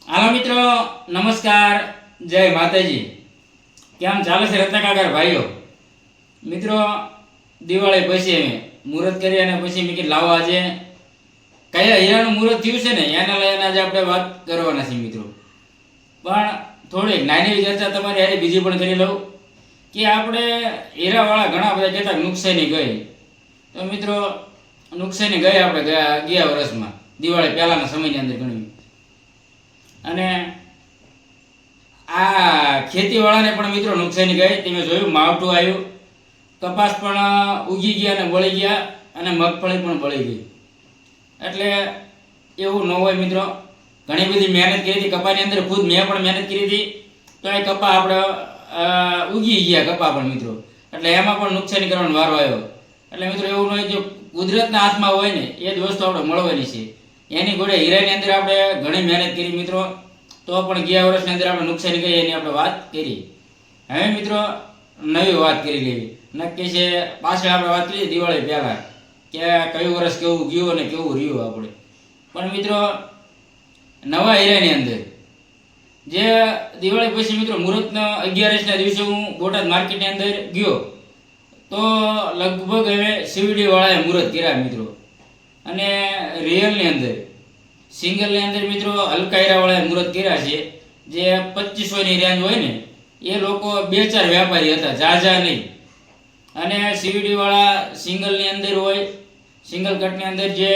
હાલો મિત્રો, નમસ્કાર, જય માતાજી. કેમ ચાલે છે રત્નાકાકાર ભાઈઓ? મિત્રો, દિવાળી પછી અમે મુહૂર્ત કરી અને પછી મેં કીધું લાવો આજે કયા હીરાનું મુહૂર્ત થયું છે ને એના લઈને આજે આપણે વાત કરવાના છીએ મિત્રો. પણ થોડીક નાની ચર્ચા તમારી હારે બીજી પણ કરી લઉં કે આપણે હીરાવાળા ઘણા બધા કહેતા નુકસાની ગઈ. તો મિત્રો, નુકસાની ગઈ આપણે ગયા વર્ષમાં દિવાળી પહેલાના સમયની અંદર ગણવી. અને આ ખેતીવાળાને પણ મિત્રો નુકસાની ગઈ. તમે જોયું માવઠું આવ્યું, કપાસ પણ ઉગી ગયા અને બળી ગયા, અને મગફળી પણ બળી ગઈ. એટલે એવું ન હોય મિત્રો. ઘણી બધી મહેનત કરી હતી કપાની અંદર, ખુદ મેં પણ મહેનત કરી હતી, તો એ કપા આપણે ઉગી ગયા કપા પણ મિત્રો. એટલે એમાં પણ નુકસાની કરવાનો વારો આવ્યો. એટલે મિત્રો એવું ન હોય, જો કુદરતના હાથમાં હોય ને એ જ વસ્તુ આપણે મળવાની છે. એની જોડે હીરાની અંદર આપણે ઘણી મહેનત કરી મિત્રો, તો પણ ગયા વર્ષની અંદર આપણે નુકસાની ગઈ એની આપણે વાત કરી. હવે મિત્રો નવી વાત કરી લેવી નક્કી છે. પાછળ આપણે વાત કરીએ દિવાળી પહેલાં કે કયું વર્ષ કેવું ગયું અને કેવું રહ્યું આપણે. પણ મિત્રો નવા હીરાની અંદર જે દિવાળી પછી મિત્રો મુહૂર્તના 11ના દિવસે હું બોટાદ માર્કેટની અંદર ગયો, તો લગભગ હવે સીવીડી વાળાએ મુહૂર્ત કર્યા મિત્રો. અને રિયલની અંદર સિંગલની અંદર મિત્રો હલકા હીરાવાળાએ મુહૂર્ત કર્યા છે. જે 2500ની રેન્જ હોય ને એ લોકો 2-4 વ્યાપારી હતા, ઝાઝા નહીં. અને સીવીડી વાળા સિંગલની અંદર હોય, સિંગલ કટની અંદર જે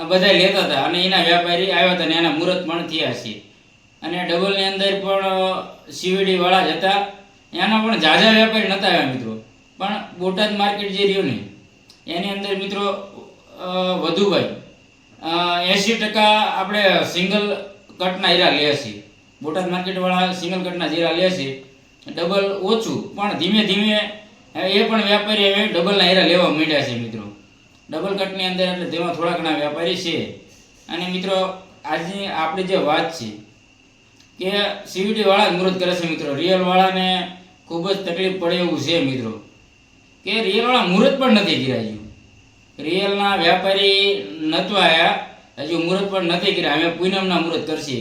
બધા લેતા હતા અને એના વ્યાપારી આવ્યા હતા અને એના મુહૂર્ત પણ થયા છે. અને ડબલની અંદર પણ સીવીડી વાળા જ હતા, એના પણ ઝાઝા વ્યાપારી નહોતા આવ્યા મિત્રો. પણ બોટાદ માર્કેટ જે રહ્યું ને એની અંદર મિત્રો વધુભાઈ 80% આપણે સિંગલ કટના હીરા લે છે. બોટાદ માર્કેટવાળા સિંગલ કટના હીરા લે છે, ડબલ ઓછું. પણ ધીમે ધીમે એ પણ વ્યાપારી હવે ડબલના હીરા લેવા માંડ્યા છે મિત્રો. ડબલ કટની અંદર એટલે તેમાં થોડા ઘણા વ્યાપારી છે. અને મિત્રો આજની આપણી જે વાત છે કે સીવીડી વાળા મુહૂર્ત કરે છે મિત્રો. રિયલ વાળાને ખૂબ જ તકલીફ પડે એવું છે મિત્રો, કે રિયલ વાળા મુહૂર્ત પણ નથી કરાયું. રિયલના વ્યાપારી નહોતા આવ્યા, હજુ મુહૂર્ત પણ નથી કર્યા. અમે પૂનમના મુહૂર્ત કરશે,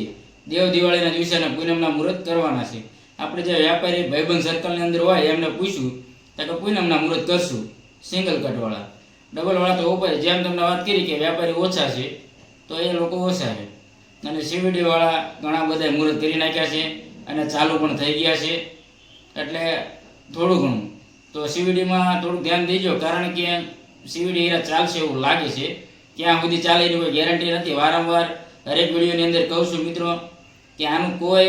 દેવ દિવાળીના દિવસે પૂનમના મુહૂર્ત કરવાના છે. આપણે જે વ્યાપારી ભાઈબંધ સર્કલની અંદર હોય એમને પૂછ્યું તો કે પૂનમના મુહૂર્ત કરશું સિંગલ કટવાળા. ડબલવાળા તો ઉપર જેમ તમને વાત કરી કે વ્યાપારી ઓછા છે તો એ લોકો ઓછા છે. અને સીવીડી વાળા ઘણા બધા મુહૂર્ત કરી નાખ્યા છે અને ચાલુ પણ થઈ ગયા છે. એટલે થોડું ઘણું તો સીવીડીમાં થોડું ધ્યાન દેજો, કારણ કે સીવીડી હીરા ચાલશે એવું લાગે છે. ક્યાં સુધી ચાલે એની કોઈ ગેરંટી નથી. વારંવાર દરેક વિડીયોની અંદર કહું છું મિત્રો કે આનું કોઈ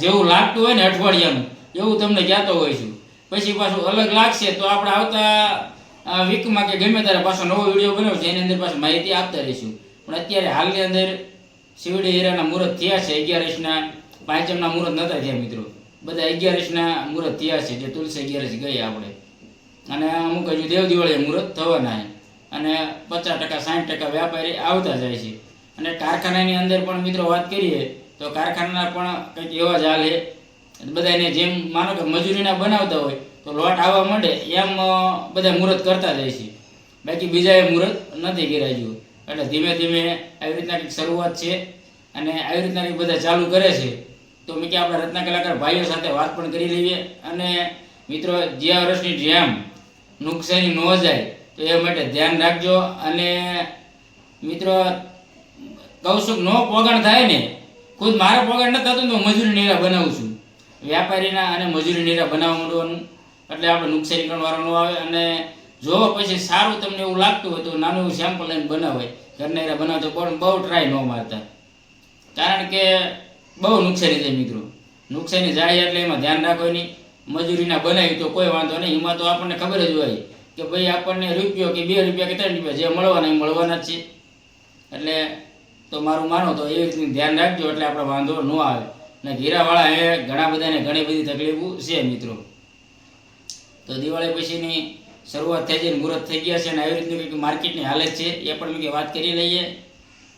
જેવું લાગતું હોય ને અઠવાડિયાનું એવું તમને કહેતો હોય છું. પછી પાછું અલગ લાગશે તો આપણે આવતા વીકમાં કે ગમે ત્યારે પાછો નવો વિડીયો બનાવશું, એની અંદર પાછું માહિતી આપતા રહીશું. પણ અત્યારે હાલની અંદર સીવીડી હીરાના મુહૂર્ત થયા છે. 11ના પાંચમના મુહૂર્ત નહોતા થયા મિત્રો, બધા 11ના મુહૂર્ત થયા છે. જે તુલસી 11 ગઈ આપણે, અને અમુક હજુ દેવ દિવાળી મુહૂર્ત થવાના છે. અને 50% 60% વ્યાપારી આવતા જાય છે. અને કારખાનાની અંદર પણ મિત્રો વાત કરીએ તો કારખાના પણ કંઈક એવા જ હાલે. બધાને જેમ માનો કે મજૂરીના બનાવતા હોય તો લોટ આવવા માંડે એમ બધા મુહૂર્ત કરતા જાય છે. બાકી બીજાએ મુહૂર્ત નથી કરાયું. એટલે ધીમે ધીમે આવી રીતના કંઈક શરૂઆત છે અને આવી રીતના કંઈક બધા ચાલુ કરે છે. તો મેં કે આપણા રત્ના કલાકાર ભાઈઓ સાથે વાત પણ કરી લઈએ. અને મિત્રો જ્યાં વર્ષની જેમ નુકસાની ન જાય તો એ માટે ધ્યાન રાખજો. અને મિત્રો કહું છું નો પોગણ થાય ને, ખુદ મારા પોગણ ન થતું તો મજૂરી નીરા બનાવું છું. વ્યાપારીના અને મજૂરી નીરા બનાવવા માંડવાનું, એટલે આપણે નુકસાની કરવાનો ન આવે. અને જો પછી સારું તમને એવું લાગતું હોય તો નાનું એવું સેમ્પલ લઈને બનાવાય. ઘરના નીરા બનાવતો પણ બહુ ટ્રાય ન મારતા, કારણ કે બહુ નુકસાની થાય મિત્રો. નુકસાની જાય એટલે એમાં ધ્યાન રાખવાની. મજૂરીના બનાવી તો કોઈ વાંધો નહીં, એમાં તો આપણને ખબર જ હોય કે ભાઈ આપણને રૂપિયો કે 2 રૂપિયા કે 3 રૂપિયા જે મળવાના એ મળવાના જ છે. એટલે તો મારું માનો તો એવી રીતનું ધ્યાન રાખજો, એટલે આપણે વાંધો ન આવે. ને હીરાવાળા એ ઘણા બધાને ઘણી બધી તકલીફો છે મિત્રો. તો દિવાળી પછીની શરૂઆત થઈ જાય, મુહૂર્ત થઈ ગયા છે અને આવી રીતની કંઈક માર્કેટની હાલત છે એ પણ મેં વાત કરી લઈએ.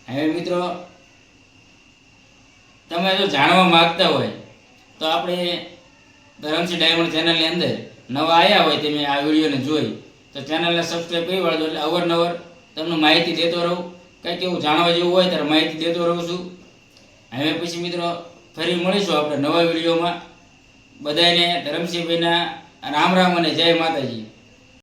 હવે મિત્રો તમે જો જાણવા માગતા હોય તો આપણે ધરમસિંહ ડાયમંડ ચેનલની અંદર નવા આવ્યા હોય તમે આ વિડીયોને જોઈ તો ચેનલને સબસ્ક્રાઈબ કરી વાળજો, એટલે અવારનવાર તમને માહિતી દેતો રહું. કંઈક એવું જાણવા જેવું હોય ત્યારે માહિતી દેતો રહું છું. હવે પછી મિત્રો ફરી મળીશું આપણે નવા વિડીયોમાં. બધાને ધરમસિંહભાઈના રામ રામ અને જય માતાજી.